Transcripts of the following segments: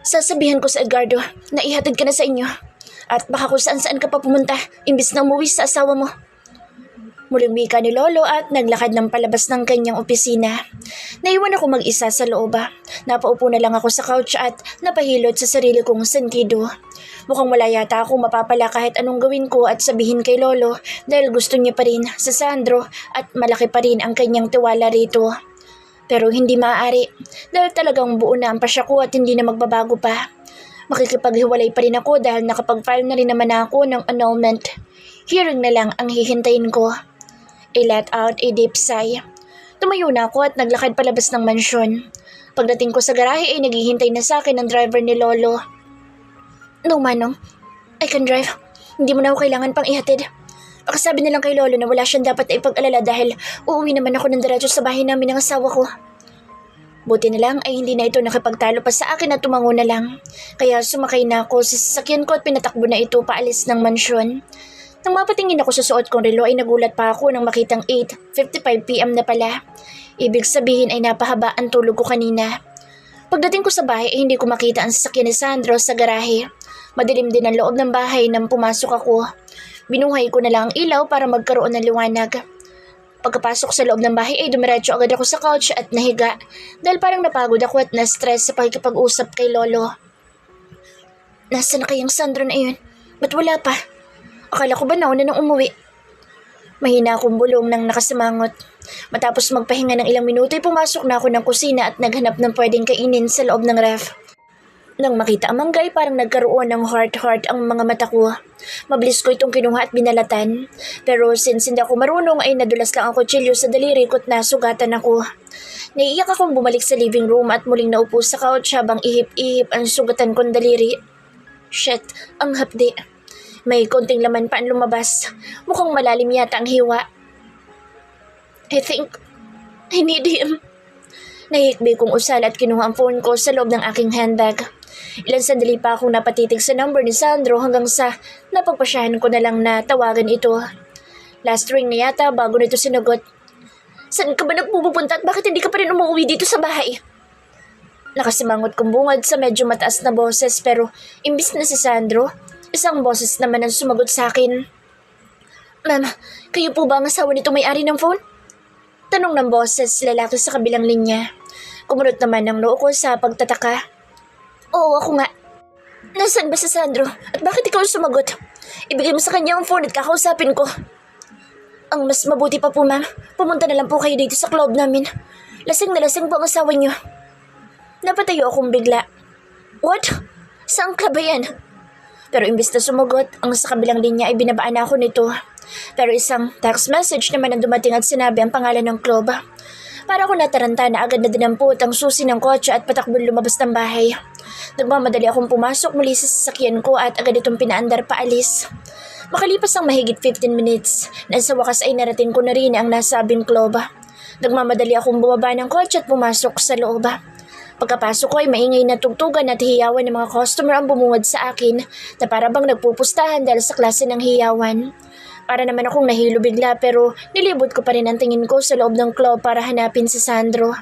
Sasabihan ko sa Edgardo na ihatid ka na sa inyo. At baka kung saan-saan ka pa pumunta, imbis na umuwi sa asawa mo. Muling wika ni Lolo at naglakad ng palabas ng kanyang opisina. Naiwan ako mag-isa sa loob. Napaupo na lang ako sa couch at napahilot sa sarili kong sentido. Mukhang wala yata akong mapapala kahit anong gawin ko at sabihin kay Lolo dahil gusto niya pa rin sa Sandro at malaki pa rin ang kanyang tiwala rito. Pero hindi maaari dahil talagang buo na ang pasya ko at hindi na magbabago pa. Makikipaghiwalay pa rin ako dahil nakapag-file na rin naman ako ng annulment. Hearing na lang ang hihintayin ko. I let out a deep sigh. Tumayo na ako at naglakad palabas ng mansyon. Pagdating ko sa garahe ay naghihintay na sa akin ang driver ni Lolo. No, Manong. I can drive. Hindi mo na ako kailangan pang ihatid. Pakasabi na lang kay Lolo na wala siyang dapat na ipag-alala dahil uuwi naman ako ng diretso sa bahay namin ng asawa ko. Buti na lang ay hindi na ito nakipagtalo pa sa akin at tumango na lang. Kaya sumakay na ako sa sasakyan ko at pinatakbo na ito paalis ng mansyon. Nang mapatingin ako sa suot kong relo ay nagulat pa ako nang makitang 8:55 PM na pala. Ibig sabihin ay napahaba ang tulog ko kanina. Pagdating ko sa bahay ay hindi ko makita ang sasakyan ni Sandro sa garahe. Madilim din ang loob ng bahay nang pumasok ako. Binuhay ko na lang ang ilaw para magkaroon ng liwanag. Pagkapasok sa loob ng bahay ay dumiretso agad ako sa couch at nahiga dahil parang napagod ako at na-stress sa pakikipag-usap kay Lolo. Nasaan na kayang Sandro na iyon? Ba't wala pa? Akala ko ba nauna nang umuwi? Mahina akong bulong nang nakasimangot. Matapos magpahinga ng ilang minuto ay pumasok na ako ng kusina at naghanap ng pwedeng kainin sa loob ng ref. Nang makita ang manggay, parang nagkaroon ng heart-heart ang mga mata ko. Mabilis ko itong kinuha at binalatan. Pero since hindi ako marunong ay nadulas lang ang kutsilyo sa daliri ko at nasugatan ako. Naiiyak akong bumalik sa living room at muling naupo sa couch habang ihip-ihip ang sugatan kong daliri. Shit, ang hapdi. May konting laman pa ang lumabas. Mukhang malalim yata ang hiwa. I think I need him. Nahikbi kong usal at kinuha ang phone ko sa loob ng aking handbag. Ilang sandali pa akong napatitig sa number ni Sandro hanggang sa napagpasyahan ko na lang na tawagan ito. Last ring na yata bago nito sinagot. Saan ka ba nagpupunta at bakit hindi ka pa rin umuwi dito sa bahay? Nakasimangot kong bungad sa medyo mataas na boses pero imbis na si Sandro, isang boses naman ang sumagot sa akin. Ma'am, kayo po ba ang asawa nito may-ari ng phone? Tanong ng boses lalaki sa kabilang linya. Kumunot naman ang noo ko sa pagtataka. Oo, ako nga. Nasaan ba si Sandro? At bakit ikaw sumagot? Ibigay mo sa kanya ang phone at kakausapin ko. Ang mas mabuti pa po, ma'am. Pumunta na lang po kayo dito sa club namin. Lasing na lasing po ang asawa niyo. Napatayo akong bigla. What? Saan club ba yan? Pero imbis na sumagot, ang sa kabilang linya ay binabaan ako nito. Pero isang text message naman ang dumating at sinabi ang pangalan ng club. Para ako nataranta na agad na dinampot ang susi ng kotse at patakbo lumabas ng bahay. Nagmamadali akong pumasok muli sa sasakyan ko at agad itong pinaandar paalis. Makalipas ang mahigit 15 minutes, nasa wakas ay narating ko na rin ang nasabing club. Nagmamadali akong bumaba ng kotse at pumasok sa loob. Pagkapasok ko ay maingay na tugtugan at hiyawan ng mga customer ang bumungad sa akin na para bang nagpupustahan dahil sa klase ng hiyawan. Para naman akong nahilo bigla pero nilibot ko pa rin ang tingin ko sa loob ng club para hanapin si Sandro.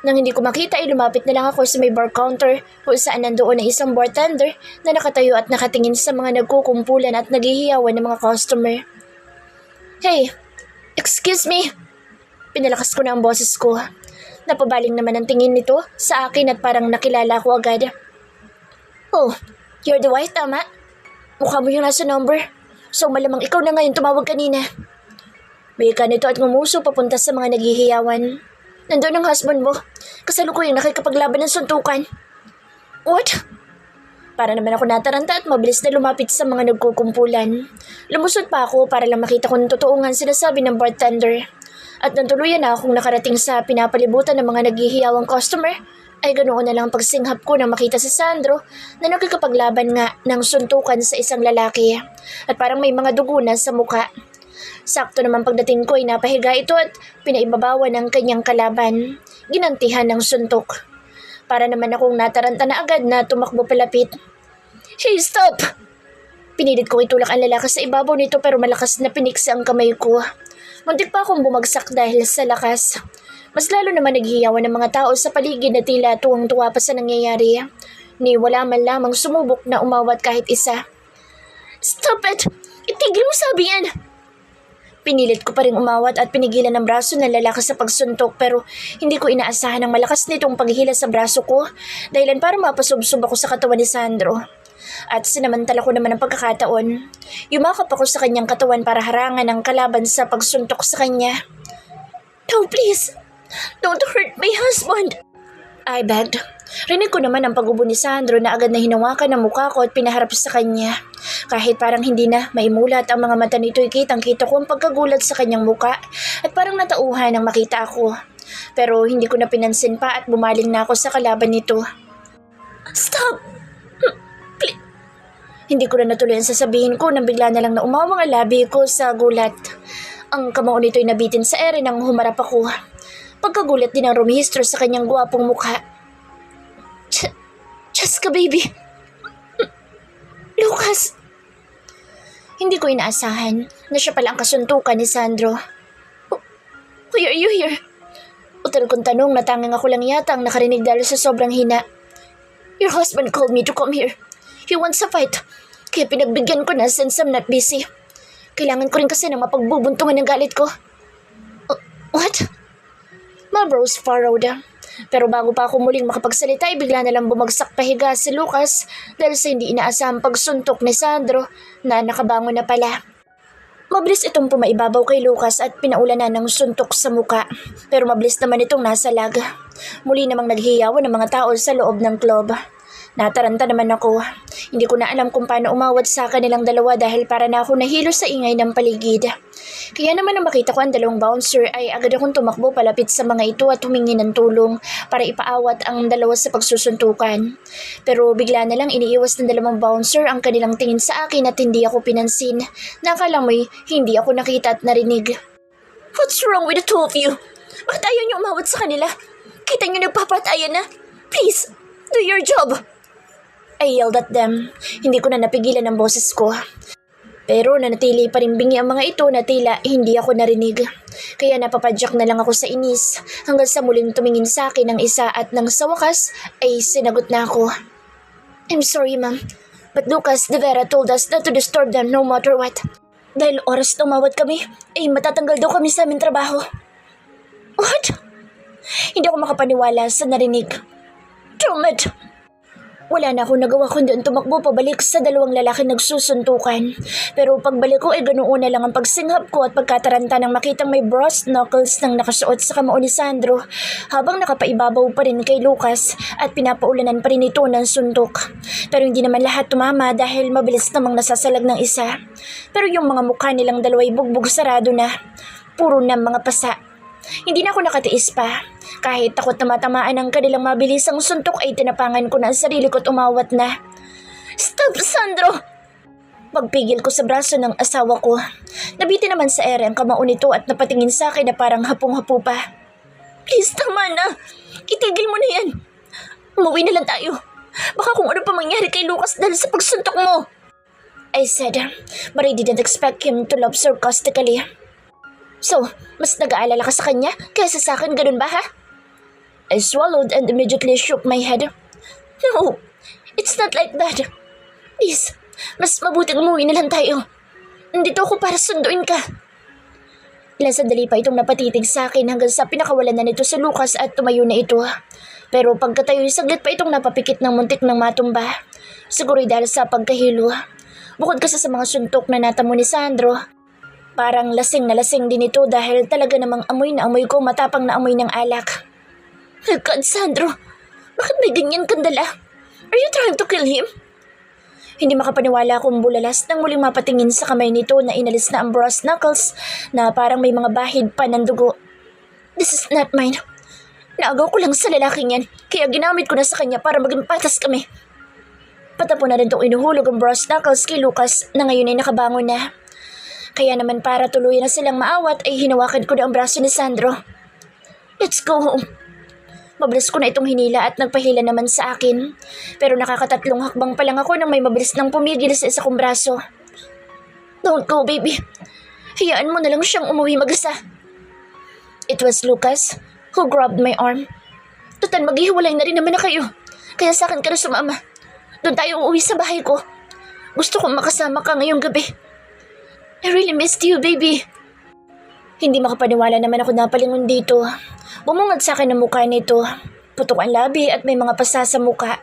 Nang hindi ko makita ay lumapit na lang ako sa may bar counter kung saan nandoon ang isang bartender na nakatayo at nakatingin sa mga nagkukumpulan at naghihiyawan ng mga customer. Hey, excuse me! Pinalakas ko na ang boses ko. Napabaling naman ang tingin nito sa akin at parang nakilala ko agad. Oh, you're the wife, tama? Mukha mo yung nasa number. So malamang ikaw na ngayon tumawag kanina. Wika nito at ngumuso papunta sa mga naghihiyawan. Nandun ang husband mo. Kasalukuyang nakikipaglaban ng suntukan. What? Para naman ako nataranta at mabilis na lumapit sa mga nagkukumpulan. Lumusot pa ako para lang makita kung totoo nga sinasabi ng bartender. At nang tuluyan na akong nakarating sa pinapalibutan ng mga naghihiyawang customer, ay ganoon na lang pagsinghap ko nang makita si Sandro na nakikipaglaban nga ng suntukan sa isang lalaki at parang may mga dugo na sa muka. Sakto naman pagdating ko ay napahiga ito at pinaibabawan ng kanyang kalaban, ginantihan ng suntok. Para naman akong nataranta na agad na tumakbo palapit. Hey, stop! Pinilit kong itulak ang lalaki sa ibabaw nito pero malakas na piniksa ang kamay ko. Muntik pa akong bumagsak dahil sa lakas. Mas lalo naman naghihiyawan ng mga tao sa paligid na tila tuwang-tuwa pa sa nangyayari. Ni wala man lamang sumubok na umawat kahit isa. Stop it! Itigil mo sabi yan! Pinilit ko pa rin umawat at pinigilan ng braso ng lalaki sa pagsuntok pero hindi ko inaasahan ang malakas nitong paghihila sa braso ko dahilan para mapasubsob ako sa katawan ni Sandro. At sinamantala ko naman ang pagkakataon. Yumakap ako sa kanyang katawan para harangan ang kalaban sa pagsuntok sa kanya. No, please! Don't hurt my husband! I begged. Rinig ko naman ang pagubo ni Sandro na agad na hinawakan ang mukha ko at pinaharap sa kanya. Kahit parang hindi na maimulat ang mga mata nito'y kitang-kita ko ang pagkagulat sa kanyang muka at parang natauhan nang makita ako. Pero hindi ko na pinansin pa at bumaling na ako sa kalaban nito. Stop! Please. Hindi ko na natuloy ang sasabihin ko nang bigla na lang na umawang ang labi ko sa gulat. Ang kamao nito'y nabitin sa ere nang humarap ako. Pagkagulat din ang rumihistro sa kanyang gwapong mukha. Jessica, baby. Lucas. Hindi ko inaasahan na siya pala ang kasuntukan ni Sandro. Why are you here? Utal kong tanong na tanging ako lang yata ang nakarinig dahil sa sobrang hina. Your husband called me to come here. He wants a fight. Kaya pinagbigyan ko na since I'm not busy. Kailangan ko rin kasi na mapagbubuntungan ng galit ko. What? My brows furrowed. Pero bago pa ako muling makapagsalita ay bigla na lang bumagsak pahiga si Lucas dahil sa hindi inaasahang pagsuntok ni Sandro na nakabangon na pala. Mabilis itong pumaibabaw kay Lucas at pinaulanan ng suntok sa muka. Pero mabilis naman itong nasa lag. Muli namang naghiyawan ng mga tao sa loob ng club. Nataranta naman ako. Hindi ko na alam kung paano umawat sa kanilang dalawa dahil para na ako nahilo sa ingay ng paligid. Kaya naman nang makita ko ang dalawang bouncer ay agad akong tumakbo palapit sa mga ito at humingi ng tulong para ipaawat ang dalawa sa pagsusuntukan. Pero bigla na lang iniiwas ng dalawang bouncer ang kanilang tingin sa akin at hindi ako pinansin. Nakala mo'y hindi ako nakita at narinig. What's wrong with the two of you? Bakit ayaw niyo umawat sa kanila? Kita niyo nagpapatayan na? Please, do your job! I yelled at them. Hindi ko na napigilan ang boses ko. Pero nanatili pa rin bingi ang mga ito na tila hindi ako narinig. Kaya napapadyak na lang ako sa inis hanggang sa muling tumingin sa akin ang isa at nang sa wakas ay sinagot na ako. I'm sorry, ma'am. But Lucas de Vera told us not to disturb them no matter what. Dahil oras na umawat kami, ay matatanggal daw kami sa aming trabaho. What? Hindi ako makapaniwala sa narinig. Damn it! Wala na akong nagawa kundi tumakbo pabalik sa dalawang lalaki nagsusuntukan. Pero pagbalik ko ay ganoon na lang ang pagsinghap ko at pagkataranta nang makitang may brass knuckles nang nakasuot sa kamao ni Sandro habang nakapaibabaw pa rin kay Lucas at pinapaulanan pa rin ito ng suntok. Pero hindi naman lahat tumama dahil mabilis namang nasasalag ng isa. Pero yung mga mukha nilang dalawa'y bugbog sarado na. Puro na mga pasa. Hindi na ako nakatiis pa. Kahit takot na matamaan ang kanilang mabilisang suntok ay tinapangan ko na ang sarili ko at umawat na. Stop, Sandro! Pagpigil ko sa braso ng asawa ko. Nabiti naman sa ere ang kamao nito at napatingin sa akin na parang hapong-hapo pa. Please, tama na. Itigil mo na yan. Umuwi na lang tayo. Baka kung ano pa mangyari kay Lucas dahil sa pagsuntok mo. I said, but I didn't expect him to laugh sarcastically. So, mas nag-aalala ka sa kanya kaysa sa akin, ganun ba ha? I swallowed and immediately shook my head. No, it's not like that. Please, mas mabuting umuwi na lang tayo. Nandito ako para sunduin ka. Ilang sandali pa itong napatitig sa akin hanggang sa pinakawalan na nito si Lucas at tumayo na ito. Pero pagkatayo saglit pa itong napapikit ng muntik ng matumba. Siguro'y dahil sa pagkahilo. Bukod kasi sa mga suntok na natamo ni Sandro, parang lasing na lasing din ito dahil talaga namang amoy na amoy ko matapang na amoy ng alak. My God, Sandro! Bakit may ganyan kang dala? Are you trying to kill him? Hindi makapaniwala akong bulalas nang muling mapatingin sa kamay nito na inalis na ang brass knuckles na parang may mga bahid pa ng dugo. This is not mine. Naagaw ko lang sa lalaking yan kaya ginamit ko na sa kanya para maging patas kami. Patapo na rin itong inuhulog ang brass knuckles kay Lucas na ngayon ay nakabangon na. Kaya naman para tuluyan na silang maawat ay hinawakan ko na ang braso ni Sandro. Let's go home. Mabilis ko na itong hinila at nagpahila naman sa akin. Pero nakakatatlong hakbang pa lang ako nang may mabilis nang pumigil sa isa kong braso. Don't go, baby. Hayaan mo na lang siyang umuwi mag-isa. It was Lucas who grabbed my arm. Total, maghihiwalay na rin naman na kayo. Kaya sa akin ka na sumama. Doon tayo uuwi sa bahay ko. Gusto kong makasama ka ngayong gabi. I really missed you, baby. Hindi makapaniwala naman ako napalingon dito. Bumungad sa akin ang mukha nito. Putok ang labi at may mga pasa sa mukha.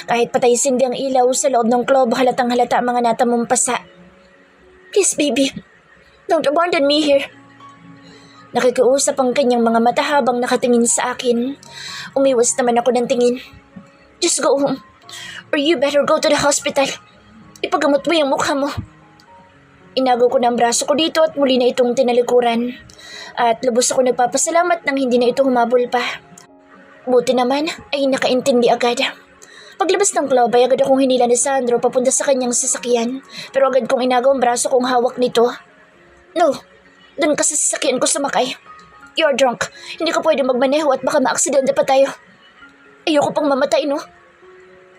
Kahit patay sindi ang ilaw sa loob ng club, halatang halata ang mga natamong pasa. Please, baby. Don't abandon me here. Nakikiusap ang kanyang mga mata habang nakatingin sa akin. Umiwas naman ako ng tingin. Just go home. Or you better go to the hospital. Ipagamot mo yung mukha mo. Inago ko na ang braso ko dito at muli na itong tinalikuran. At lubos ako nagpapasalamat nang hindi na ito humabol pa. Buti naman ay nakaintindi agad. Paglabas ng club ay agad akong hinila ni Sandro papunta sa kanyang sasakyan. Pero agad kong inago ang braso kong hawak nito. No, doon ka sa sasakyan ko sumakay. You're drunk. Hindi ko pwede magmaneho at baka maaksidente pa tayo. Ayoko pang mamatay, no?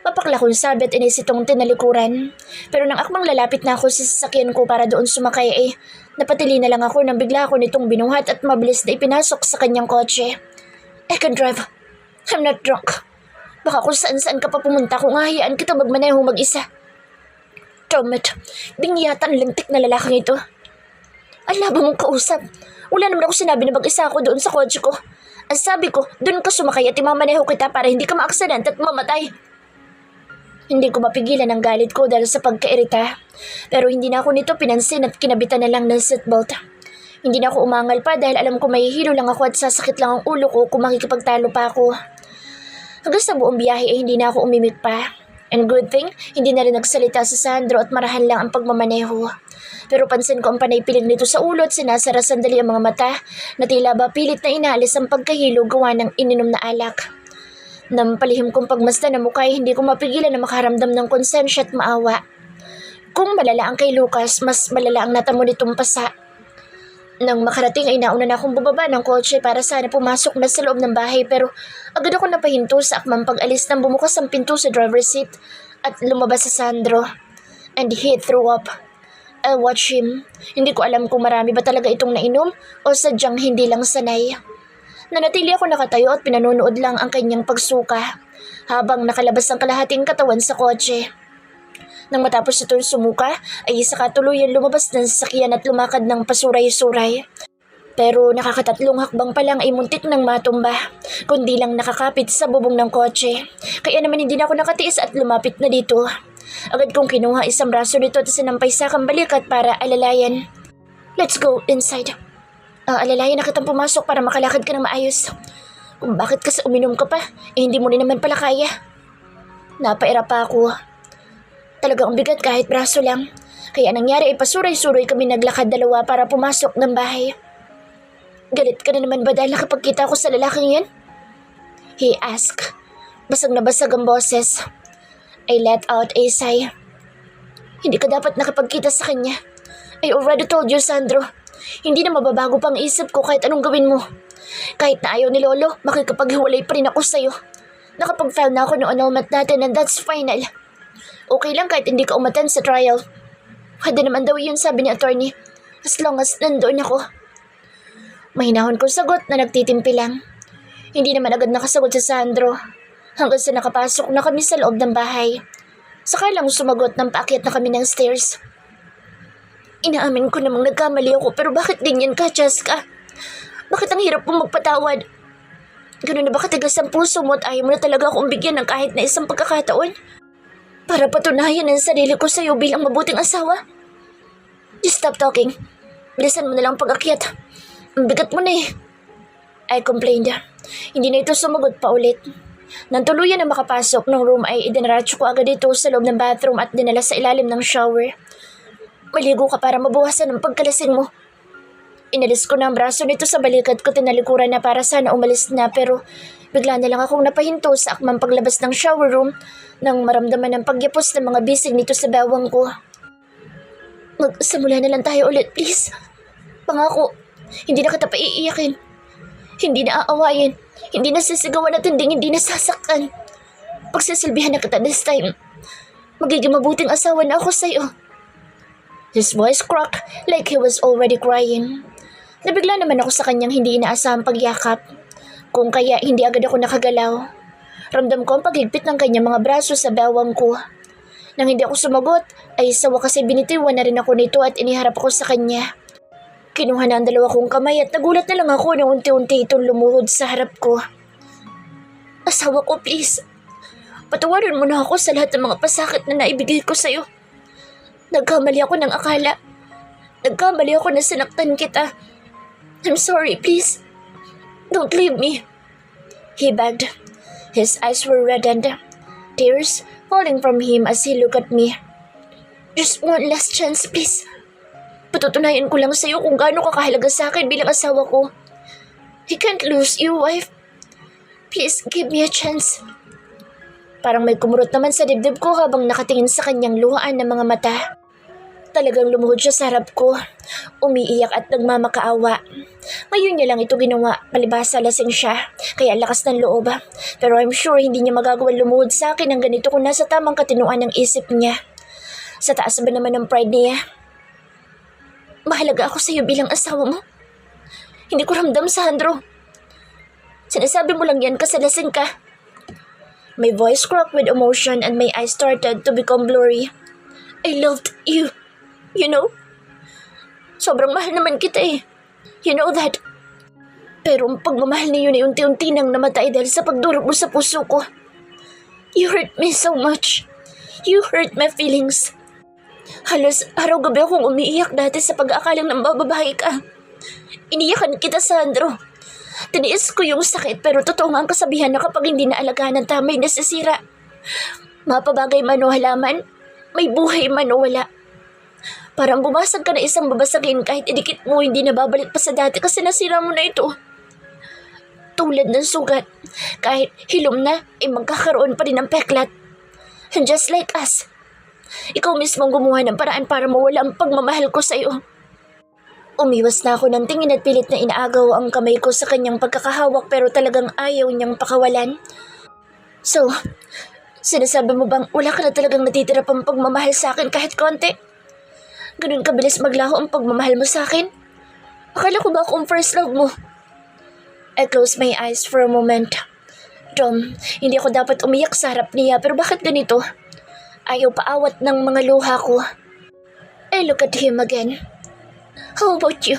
Papakla kong sabi at inis itong tinalikuran. Pero nang akmang lalapit na ako sa sasakyan ko para doon sumakay napatili na lang ako nang bigla ako nitong binuhat at mabilis na ipinasok sa kanyang kotse. I can drive. I'm not drunk. Baka kung saan-saan ka pa pumunta kung hahayaan kita magmaneho mag-isa. Tomit, bingyatan lintik na lalaking ito. Ang labo mong kausap. Wala naman ako sinabi na mag-isa ako doon sa kotse ko. Ang sabi ko, doon ka sumakay at imamaneho kita para hindi ka maaksidente at mamatay. Hindi ko mapigilan ang galit ko dahil sa pagkairita. Pero hindi na ako nito pinansin at kinabitan na lang ng seatbelt. Hindi na ako umangal pa dahil alam ko mahihilo lang ako at sasakit lang ang ulo ko kung makikipagtalo pa ako. Hanggang sa buong biyahe ay hindi na ako umimik pa. And good thing, hindi na rin nagsalita si Sandro at marahan lang ang pagmamaneho. Pero pansin ko ang panay-piling nito sa ulo at sinasara sandali ang mga mata na tila ba pilit na inaalis ang pagkahilo gawa ng ininom na alak. Nang palihim kong pagmasdan ng mukha ay hindi ko mapigilan na makaramdam ng konsensya at maawa. Kung malala ang kay Lucas, mas malala ang natamo nitong pasa. Nang makarating ay nauna na akong bumaba ng kotse para sana pumasok na sa loob ng bahay pero agad ako napahinto sa akmang pag-alis nang bumukas ang pinto sa driver's seat at lumabas sa Sandro. And he threw up. I watched him. Hindi ko alam kung marami ba talaga itong nainom o sadyang hindi lang sanay. Nanatili ako nakatayo at pinanonood lang ang kanyang pagsuka habang nakalabas ang kalahating katawan sa kotse. Nang matapos ito sumuka ay isa katuluyan lumabas ng sasakyan at lumakad ng pasuray-suray. Pero nakakatatlong hakbang pa lang ay muntik nang matumba, kundi lang nakakapit sa bubong ng kotse. Kaya naman hindi na ako nakatiis at lumapit na dito. Agad kong kinuha isang braso nito at sinampay sa balikat para alalayan. Let's go inside. Alalayan na kitang pumasok para makalakad ka ng maayos. Kung bakit kasi uminom ka pa, hindi mo rin naman pala kaya. Napaira pa ako. Talagang bigat kahit braso lang. Kaya nangyari ay pasuray-suray kami naglakad dalawa para pumasok ng bahay. Galit ka na naman ba dahil nakapagkita ko sa lalaking yan? He asked. Basag na basag ang boses. I let out a sigh. Hindi ka dapat nakapagkita sa kanya. I already told you, Sandro. Hindi na mababago pang isip ko kahit anong gawin mo. Kahit na ayaw ni Lolo, makikipaghiwalay pa rin ako sa'yo. Nakapag-file na ako ng annulment natin and that's final. Okay lang kahit hindi ka umattend sa trial. Pwede naman daw yun, sabi ni attorney. As long as nandoon ako. Mahinahon kong sagot na nagtitimpi lang. Hindi naman agad nakasagot si Sandro. Hanggang sa nakapasok na kami sa loob ng bahay. Saka lang sumagot nang paakyat na kami ng stairs. Inaamin ko namang nagkamali ako pero bakit ganyan ka, Cheska? Bakit ang hirap mong magpatawad? Ganun na ba katigas ang puso mo at ayaw mo na talaga akong bigyan ng kahit na isang pagkakataon? Para patunayan ang sarili ko sa'yo bilang mabuting asawa? Just stop talking. Bilisan mo na lang pag-akyat. Ang bigat mo na eh. I complained. Hindi na ito sumagot pa ulit. Nang tuluyan na makapasok ng room ay idinaratso ko agad ito sa loob ng bathroom at dinala sa ilalim ng shower. Maligo ka para mabawasan ang pagkalasing mo. Inalis ko na ang braso nito sa balikat ko, tinalikuran na para sana umalis na pero bigla na lang akong napahinto sa akmang paglabas ng shower room nang maramdaman ang pagyapos ng mga bisig nito sa bawang ko. Magsimula na lang tayo ulit, please. Pangako, hindi na kita paiiyakin. Hindi na aawayin. Hindi na sisigawan at hindi na sasaktan. Pagsisilbihan na kita this time. Magiging mabuting asawa na ako sa'yo. His voice cracked like he was already crying. Nabigla naman ako sa kanyang hindi inaasahang pagyakap. Kung kaya hindi agad ako nakagalaw. Ramdam ko ang paghigpit ng kanyang mga braso sa bawang ko. Nang hindi ako sumagot, ay sa wakas ay binitiwan na rin ako nito at iniharap ako sa kanya. Kinuha na ang dalawa kong kamay at nagulat na lang ako nang unti-unti itong lumuhod sa harap ko. Asawa ko, please. Patawarin mo na ako sa lahat ng mga pasakit na naibigay ko sa'yo. Nagkamali ako ng akala. Nagkamali ako na sinaktan kita. I'm sorry, please. Don't leave me. He begged. His eyes were reddened, tears falling from him as he looked at me. Just one last chance, please. Patutunayan ko lang sa'yo kung gaano ka kahalaga sa akin bilang asawa ko. I can't lose you, wife. Please, give me a chance. Parang may kumurot naman sa dibdib ko habang nakatingin sa kanyang luhaan ng mga mata. Talagang lumuhod siya sa harap ko, umiiyak at nagmamakaawa. Ngayon niya lang ito ginawa, palibhasa lasing siya, kaya lakas ng loob. Pero I'm sure hindi niya magagawang lumuhod sa akin ng ganito kung nasa tamang katinuan ng isip niya. Sa taas ba naman ng pride niya? Mahalaga ako sa iyo bilang asawa mo. Hindi ko ramdam, Sandro. Sinasabi mo lang yan kasi lasing ka. My voice cracked with emotion and my eyes started to become blurry. I loved you. You know? Sobrang mahal naman kita eh. You know that. Pero ang pagmamahal niyo ay unti-unti nang namatay dahil sa pagdurog mo sa puso ko. You hurt me so much. You hurt my feelings. Halos araw-gabi akong umiiyak dati sa pag-aakalang ng bababae ka. Iniyakan kita, Sandro. Tiniis ko yung sakit pero totoo nga ang kasabihan na kapag hindi naalagaan ng tamay nasisira. Mapabagay man o halaman, may buhay man o wala. Parang bumasag ka na isang babasagin kahit idikit mo hindi nababalik pa sa dati kasi nasira mo na ito. Tulad ng sugat, kahit hilom na, ay magkakaroon pa rin ng peklat. And just like us, ikaw mismong gumawa ng paraan para mawala ang pagmamahal ko sa iyo. Umiwas na ako ng tingin at pilit na inaagaw ang kamay ko sa kanyang pagkakahawak pero talagang ayaw niyang pakawalan. So, sinasabi mo bang wala ka na talagang natitira pang pagmamahal sa akin kahit konti? Ganun kabilis maglaho ang pagmamahal mo sa akin? Akala ko ba akong first love mo? I closed my eyes for a moment. Dom, hindi ako dapat umiyak sa harap niya pero bakit ganito? Ayaw paawat ng mga luha ko. I look at him again. How about you?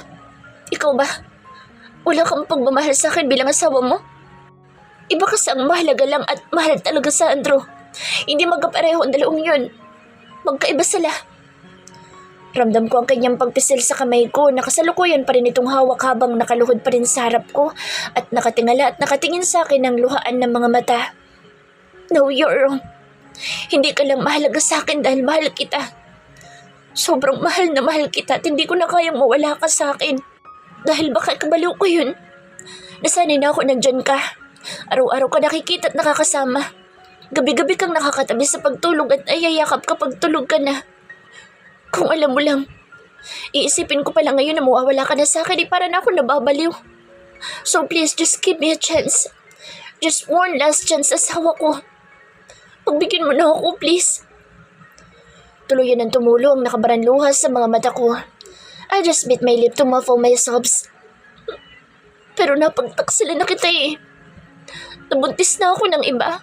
Ikaw ba? Wala kang pagmamahal sa akin bilang asawa mo? Iba kasi ang mahalaga lang at mahal talaga, Sandro. Hindi magkapareho ang dalawang yun. Magkaiba sila. Ramdam ko ang kanyang pagpisil sa kamay ko. Nakasalukuyan pa rin itong hawak habang nakaluhod pa rin sa harap ko at nakatingala at nakatingin sa akin ng luhaan ng mga mata. No, you're wrong. Hindi ka lang mahalaga sa akin dahil mahal kita. Sobrang mahal na mahal kita at hindi ko na kayang mawala ka sa akin. Dahil baka kabaliw ko yun. Nasanay na ako nandyan ka. Araw-araw ka nakikita at nakakasama. Gabi-gabi kang nakakatabi sa pagtulog at ayayakap kapag tulog ka na. Kung alam mo lang, iisipin ko pala ngayon na mawawala ka na sa akin, para na ako nababaliw. So please, just give me a chance. Just one last chance, asawa ko. Pagbigyan mo na ako, please. Tuluyan ng tumulo ang nakabarang luha sa mga mata ko. I just bit my lip to muffle my sobs. Pero napagtaksilan na kita eh. Nabuntis na ako ng iba.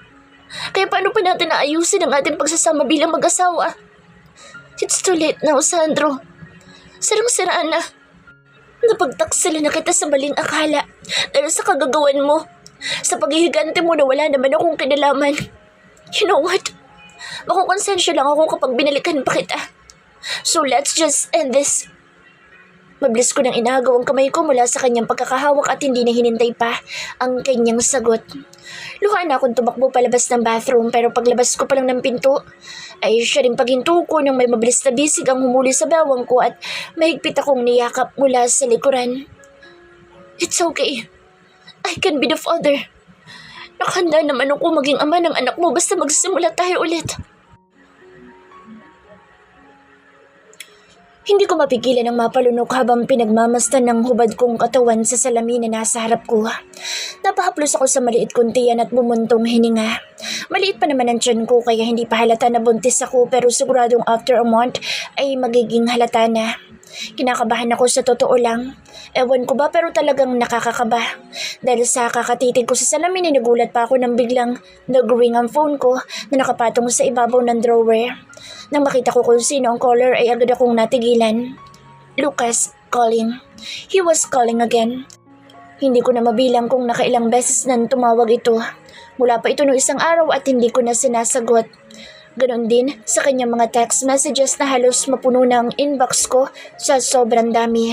Kaya paano pa natin naayusin ang ating pagsasama bilang mag-asawa? It's too late now, Sandro. Sirang-siraan na. Napagtaksilan na kita sa maling akala dahil sa kagagawan mo. Sa paghihigante mo na wala naman akong kinalaman. You know what? Makukonsensya lang ako kapag binalikan pa kita. So let's just end this. Mabilis ko nang inagaw ang kamay ko mula sa kanyang pagkakahawak at hindi na hinintay pa ang kanyang sagot. Luha na akong tumakbo palabas ng bathroom pero paglabas ko pa lang ng pinto ay siya rin paghinto ko nang may mabilis na bisig ang humuli sa bawang ko at mahigpit akong niyakap mula sa likuran. It's okay. I can be the father. Nakahanda naman ako maging ama ng anak mo basta magsisimula tayo ulit. Hindi ko mapigilan ang mapalunok habang pinagmamastan ng hubad kong katawan sa salamin na nasa harap ko. Napahaplos ako sa maliit kong tiyan at bumuntong hininga. Maliit pa naman ang tiyan ko kaya hindi pa halata na buntis ako pero siguradong after a month ay magiging halata na. Kinakabahan ako sa totoo lang. Ewan ko ba pero talagang nakakakaba. Dahil sa kakatitig ko sa salamin ay nagulat pa ako nang biglang nag-ring ang phone ko na nakapatong sa ibabaw ng drawer. Nang makita ko kung sino ang caller ay agad akong natigilan. Lucas calling. He was calling again. Hindi ko na mabilang kung nakailang beses nang tumawag ito. Mula pa ito noong isang araw at hindi ko na sinasagot. Ganon din sa kanyang mga text messages na halos mapuno na ang inbox ko sa sobrang dami.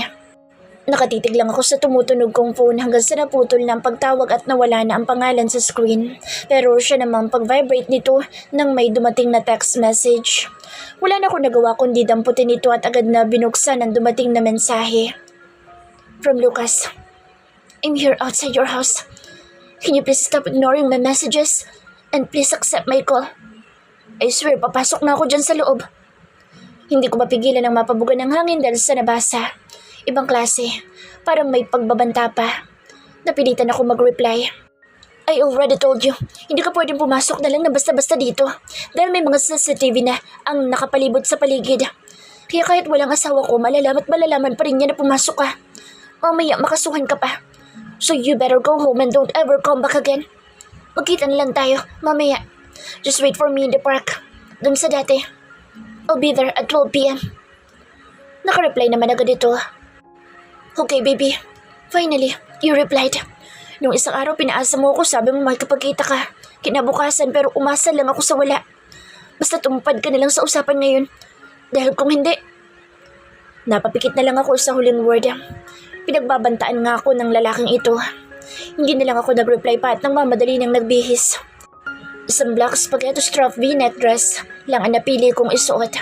Nakatitig lang ako sa tumutunog kong phone hanggang sa naputol na ang pagtawag at nawala na ang pangalan sa screen. Pero siya namang pag-vibrate nito nang may dumating na text message. Wala na akong nagawa kundi damputin ito at agad na binuksan ang dumating na mensahe. From Lucas. I'm here outside your house. Can you please stop ignoring my messages? And please accept my call. I swear, papasok na ako dyan sa loob. Hindi ko mapigilan ang mapabugan ng hangin dahil sa nabasa. Ibang klase. Parang may pagbabanta pa. Napilitan ako mag-reply. I already told you, hindi ka pwedeng pumasok na lang na basta-basta dito. Dahil may mga CCTV na ang nakapalibot sa paligid. Kaya kahit walang asawa ko, malalaman pa rin niya na pumasok ka. Mamaya makasuhan ka pa. So you better go home and don't ever come back again. Magkita na lang tayo, mamaya. Just wait for me in the park. Doon sa dati. I'll be there at 12 p.m. Naka-reply naman agad ito. Okay, baby. Finally, you replied. Nung isang araw pinaasa mo ako, sabi mo makikipagkita ka. Kinabukasan pero umasa lang ako sa wala. Basta tumupad ka na lang sa usapan ngayon. Dahil kung hindi, napapikit na lang ako sa huling word. Pinagbabantaan nga ako ng lalaking ito. Hindi na lang ako nag-reply pa at nang mamadali nang nagbihis. Isang black spaghetti strap v-neck dress lang ang napili kong isuot.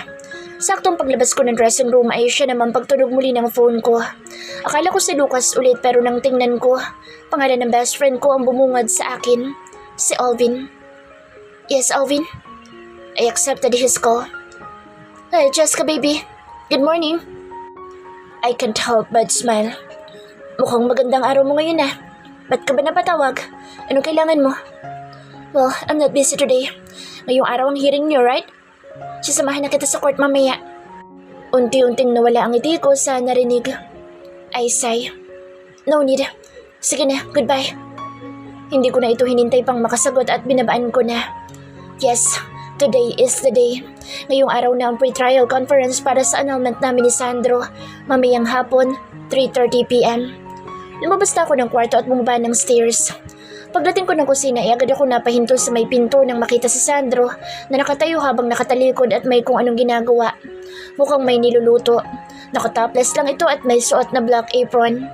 Saktong paglabas ko ng dressing room ay siya naman pagtunog muli ng phone ko. Akala ko si Lucas ulit pero nang tingnan ko, pangalan ng best friend ko ang bumungad sa akin. Si Alvin. Yes, Alvin. I accepted his call. Hey, Jessica baby. Good morning. I can't help but smile. Mukhang magandang araw mo ngayon ah. Ba't ka ba napatawag? Anong kailangan mo? Well, I'm not busy today. Ngayong araw ang hearing niyo, right? Sisamahan na kita sa court mamaya. Unti-unting nawala ang ngiti ko sa narinig. I sigh. No need. Sige na, goodbye. Hindi ko na ito hinintay pang makasagot at binabaan ko na. Yes, today is the day. Ngayong araw na ang pre-trial conference para sa annulment namin ni Sandro. Mamayang hapon, 3:30 p.m. Lumabas na ako ng kwarto at bumaba ng stairs. Pagdating ko ng kusina ay agad ako napahinto sa may pinto nang makita si Sandro na nakatayo habang nakatalikod at may kung anong ginagawa. Mukhang may niluluto. Nakatopless lang ito at may suot na black apron.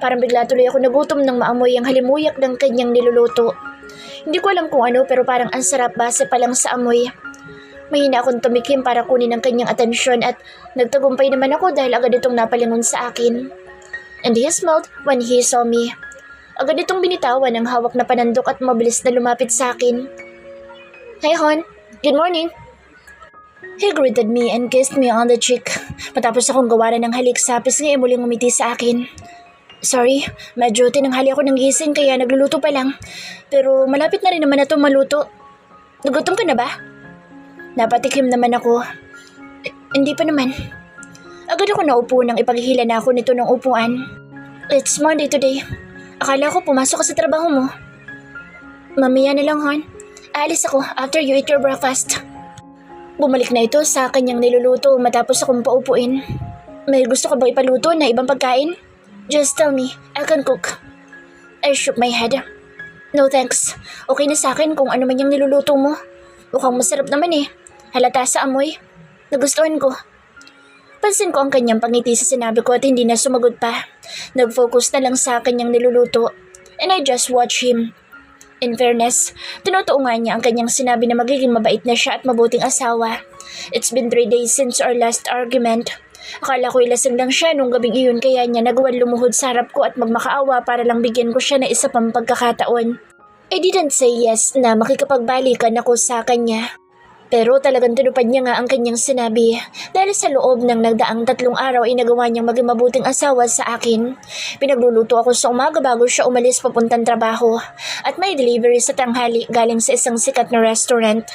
Parang bigla tuloy ako nagutom nang maamoy ang halimuyak ng kanyang niluluto. Hindi ko alam kung ano pero parang ang sarap base pa lang sa amoy. Mahina akong tumikim para kunin ang kanyang atensyon at nagtagumpay naman ako dahil agad itong napalingon sa akin. And he smiled when he saw me. Agad itong binitawan ang hawak na panandok at mabilis na lumapit sa akin. Hey hon, good morning. He greeted me and kissed me on the cheek. Matapos akong gawaran ng halik sa pisngi ay muling umiti sa akin. Sorry, medyo tinanghali ako ng gising kaya nagluluto pa lang. Pero malapit na rin naman na ito maluto. Nagutom ka na ba? Napatikim naman ako. Hindi pa naman. Agad ako naupo nang ipaghihila na ako nito ng upuan. It's Monday today. Akala ko pumasok ka sa trabaho mo. Mamaya na lang, hon. Aalis ako after you eat your breakfast. Bumalik na ito sa kanyang niluluto matapos akong paupuin. May gusto ka ba ipaluto na ibang pagkain? Just tell me, I can cook. I shook my head. No thanks. Okay na sa akin kung ano man yung niluluto mo. Mukhang masarap naman eh. Halata sa amoy. Nagustuhan ko. Pansin ko ang kanyang pangiti sa sinabi ko at hindi na sumagot pa. Nag-focus na lang sa kanyang niluluto. And I just watch him. In fairness, tinutuo nga niya ang kanyang sinabi na magiging mabait na siya at mabuting asawa. It's been 3 days since our last argument. Akala ko ilasing lang siya nung gabing iyon kaya niya nagawan lumuhod sa harap ko at magmakaawa para lang bigyan ko siya ng isa pang pagkakataon. I didn't say yes na makikipagbalikan ako sa kanya. Pero talagang tinupad niya nga ang kanyang sinabi dahil sa loob ng nagdaang 3 araw ay nagawa niyang maging mabuting asawa sa akin. Pinagluluto ako sa umaga bago siya umalis papuntang trabaho at may delivery sa tanghali galing sa isang sikat na restaurant.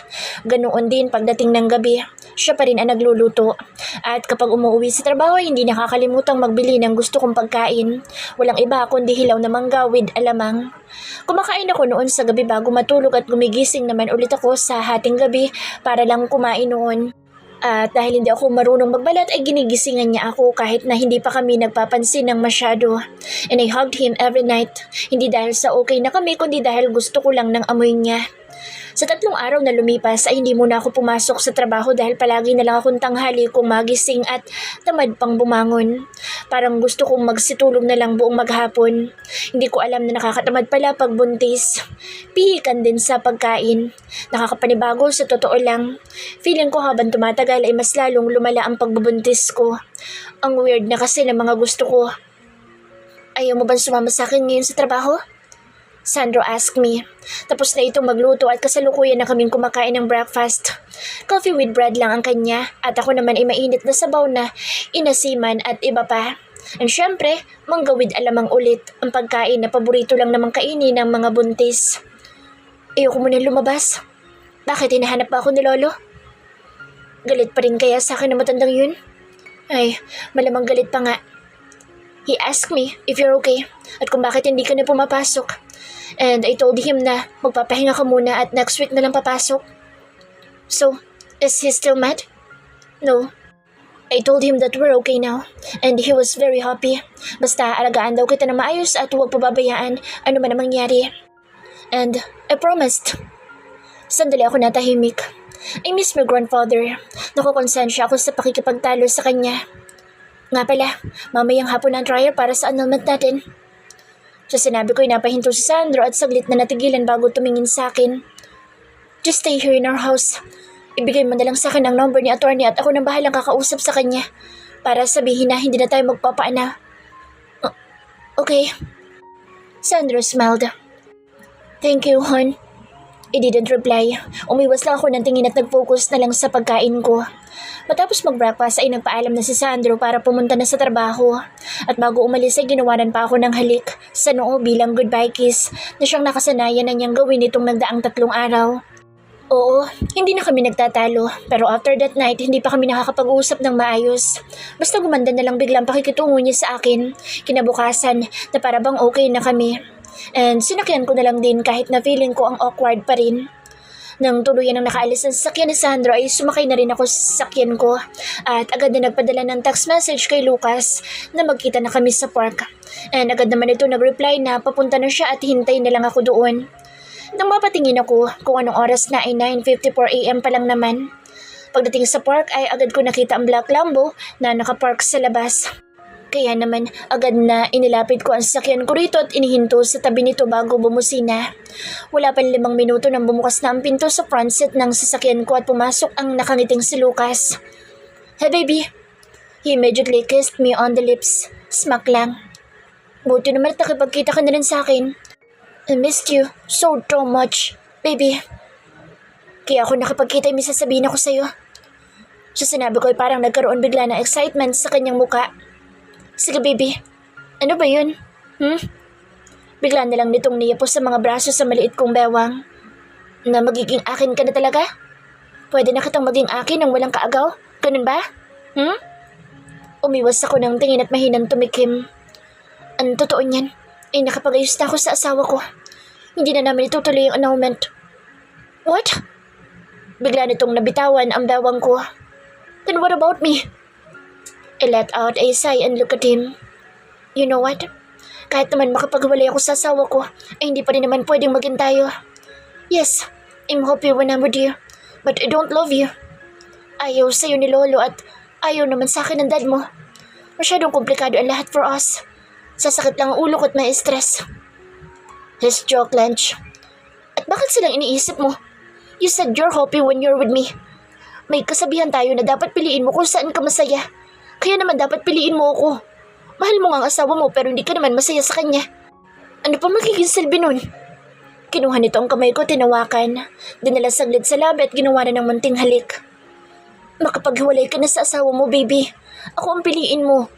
Ganoon din pagdating ng gabi, siya pa rin ang nagluluto. At kapag umuwi sa trabaho ay hindi nakakalimutang magbili ng gusto kong pagkain. Walang iba kundi hilaw na mangga with alamang. Kumakain ako noon sa gabi bago matulog at gumigising naman ulit ako sa hating gabi para lang kumain noon. At dahil hindi ako marunong magbalat ay ginigisingan niya ako kahit na hindi pa kami nagpapansin ng masyado. And I hugged him every night. Hindi dahil sa okay na kami kundi dahil gusto ko lang ng amoy niya. Sa 3 araw na lumipas ay hindi muna ako pumasok sa trabaho dahil palagi na lang akong tanghali kung magising at tamad pang bumangon. Parang gusto kong magsitulog na lang buong maghapon. Hindi ko alam na nakakatamad pala pag buntis. Pihikan din sa pagkain. Nakakapanibago sa totoo lang. Feeling ko habang tumatagal ay mas lalong lumala ang pagbubuntis ko. Ang weird na kasi ng mga gusto ko. Ayaw mo bang sumama sa akin ngayon sa trabaho? Sandro asked me. Tapos na itong magluto at kasalukuyan na kaming kumakain ng breakfast. Coffee with bread lang ang kanya at ako naman ay mainit na sabaw na inasiman at iba pa. And syempre, mangga with alamang ulit ang pagkain na paborito lang namang kainin ng mga buntis. Ayoko muna lumabas. Bakit hinahanap pa ako ni Lolo? Galit pa rin kaya sa akin na matandang yun? Ay, malamang galit pa nga. He asked me if you're okay at kung bakit hindi ka na pumapasok. And I told him na magpapahinga ka muna at next week na lang papasok. So, is he still mad? No. I told him that we're okay now and he was very happy. Basta alagaan daw kita na maayos at huwag pababayaan ano man ang mangyari. And I promised. Sandali ako natahimik. I miss my grandfather. Nakukonsensya ako sa pakikipagtalo sa kanya. Nga pala, mamayang hapon ang trial para sa annulment natin. So sinabi ko napahinto si Sandro at saglit na natigilan bago tumingin sa akin. Just stay here in our house. Ibigay mo na lang sa akin ang number ni attorney at ako nang bahalang kakausap sa kanya para sabihin na hindi na tayo magpapaana. Okay. Sandro smiled. Thank you, hon. I didn't reply. Umiwas lang ako ng tingin at nag-focus na lang sa pagkain ko. Matapos mag-breakfast ay nagpaalam na si Sandro para pumunta na sa trabaho. At bago umalis ay ginawanan pa ako ng halik sa noo bilang goodbye kiss na siyang nakasanayan na niyang gawin itong nagdaang 3 araw. Oo, hindi na kami nagtatalo. Pero after that night, hindi pa kami nakakapag-uusap ng maayos. Basta gumanda na lang biglang pakikitungo niya sa akin. Kinabukasan na para bang okay na kami. And sinakyan ko na lang din kahit na feeling ko ang awkward pa rin. Nang tuluyan ang nakaalis ng sasakyan ni Sandro ay sumakay na rin ako sa sasakyan ko at agad na nagpadala ng text message kay Lucas na magkita na kami sa park. And agad naman ito nag-reply na papunta na siya at hintay na lang ako doon. Nang mapatingin ako kung anong oras na ay 9:54 AM pa lang naman. Pagdating sa park ay agad ko nakita ang black Lambo na nakapark sa labas. Kaya naman agad na inilapit ko ang sasakyan ko rito at inihinto sa tabi nito bago bumusina. Wala pang 5 minuto nang bumukas na ang pinto sa front seat ng sasakyan ko at pumasok ang nakangiting si Lucas. Hey baby! He immediately kissed me on the lips. Smack lang. Buti naman at nakipagkita ka na rin sa akin. I missed you so much, baby. Kaya ako nakipagkita may sasabihin ako sa'yo. Sa sinabi ko ay parang nagkaroon bigla ng excitement sa kanyang muka. Sige baby, ano ba yun? Bigla na lang nitong niyapos sa mga braso sa maliit kong bewang. Na magiging akin ka na talaga? Pwede na kitang maging akin nang walang kaagaw? Ganun ba? Umiwas ako ng tingin at mahinang tumikim. Ang totoo niyan, ay nakapag-ayos na ako sa asawa ko. Hindi na namin itutuloy yung annulment. What? Bigla nitong nabitawan ang bewang ko. Then what about me? I let out a sigh and look at him. You know what? Kahit naman makapagwalay ako sa asawa ko, ay hindi pa rin naman pwedeng maging tayo. Yes, I'm happy when I'm with you, but I don't love you. Ayaw sa'yo ni Lolo at ayaw naman sa akin ng dad mo. Masyadong komplikado ang lahat for us. Sasakit lang ang ulo ko at may stress. His jaw clenched. At bakit silang iniisip mo? You said you're happy when you're with me. May kasabihan tayo na dapat piliin mo kung saan ka masaya. Kaya naman dapat piliin mo ako. Mahal mo nga ang asawa mo pero hindi ka naman masaya sa kanya. Ano pa magiging silbi nun? Kinuha nito ang kamay ko, tinawakan. Dinala saglit sa labi at ginawa na ng munting halik. Makapaghiwalay ka na sa asawa mo, baby. Ako ang piliin mo.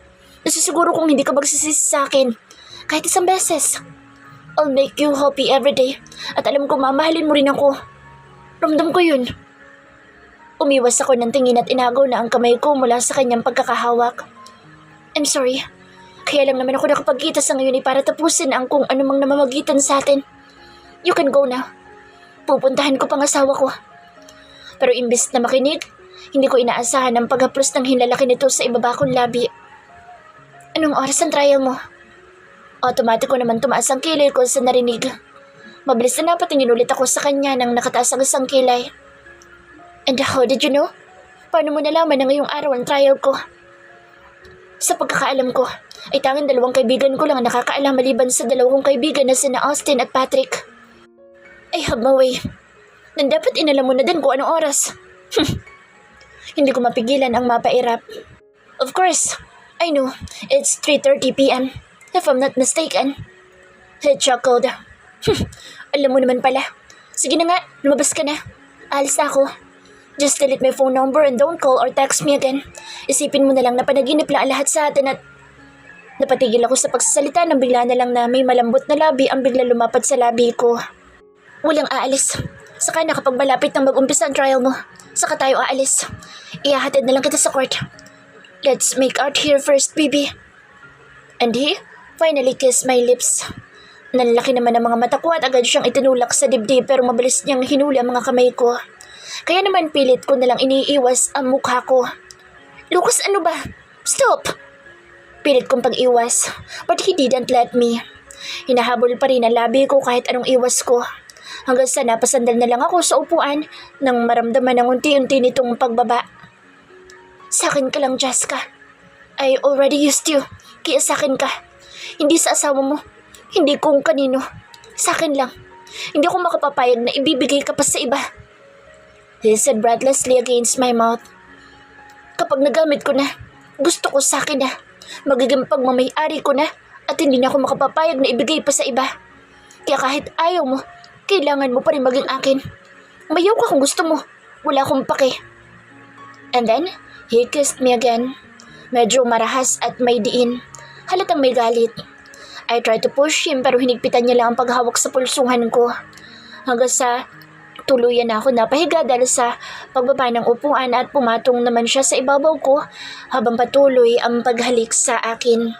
Nasisiguro kung hindi ka magsisisi sa akin. Kahit isang beses. I'll make you happy every day. At alam ko mamahalin mo rin ako. Ramdam ko yun. Umiwas ako ng tingin at inagaw na ang kamay ko mula sa kanyang pagkakahawak. I'm sorry. Kaya lang naman ako nakapagkita sa ngayon para tapusin ang kung anumang namamagitan sa atin. You can go now. Pupuntahan ko pang asawa ko. Pero imbes na makinig, hindi ko inaasahan ang paghaplos ng hinlalaki nito sa ibaba kong labi. Anong oras ang trial mo? Automatiko naman tumaas ang kilay ko sa narinig. Mabilis na napatingin ulit ako sa kanya nang nakataas ang isang kilay. And how did you know? Paano mo nalaman na ngayong araw ang trial ko? Sa pagkakaalam ko, ay tanging 2 kaibigan ko lang ang nakakaalam maliban sa 2 kong kaibigan na sina Austin at Patrick. I have my way. Nang dapat inalam mo na din kung anong oras. Hindi ko mapigilan ang mapairap. Of course, I know, it's 3:30 p.m. if I'm not mistaken. He chuckled. Alam mo naman pala. Sige na nga, lumabas ka na. Alis na ako. Just delete my phone number and don't call or text me again. Isipin mo na lang na panaginip lang ang lahat sa atin at... Napatigil ako sa pagsasalita nang bigla na lang na may malambot na labi ang bigla lumapad sa labi ko. Walang aalis. Saka na kapag malapit nang mag-umpisa ang trial mo, saka tayo aalis. Ihahatid na lang kita sa court. Let's make out here first, baby. And he finally kissed my lips. Nanlaki naman ang mga mata ko at agad siyang itinulak sa dibdib pero mabilis niyang hinuli ang mga kamay ko. Kaya naman pilit ko na lang iniiwas ang mukha ko. Lucas, ano ba? Stop! Pilit kong pag-iwas, but he didn't let me. Hinahabol pa rin ang labi ko kahit anong iwas ko. Hanggang sa napasandal na lang ako sa upuan nang maramdaman ng unti-unti nitong pagbaba. Sa akin ka lang, Jessica. I already used you, kaya sa akin ka. Hindi sa asawa mo, hindi kung kanino. Sa akin lang. Hindi ako makapapayag na ibibigay ka pa sa iba. He said breathlessly against my mouth. Kapag nagamit ko na, gusto ko sa akin na. Magiging pagmamayari ko na at hindi na ako makapapayag na ibigay pa sa iba. Kaya kahit ayaw mo, kailangan mo pa rin maging akin. Mayaw ka kung gusto mo. Wala akong pake. And then, he kissed me again. Medyo marahas at may diin. Halatang may galit. I tried to push him pero hinigpitan niya lang ang paghawak sa pulsuhan ko. Hanggang sa tuluyan na ako napahiga dahil sa pagbaba ng upuan at pumatong naman siya sa ibabaw ko habang patuloy ang paghalik sa akin.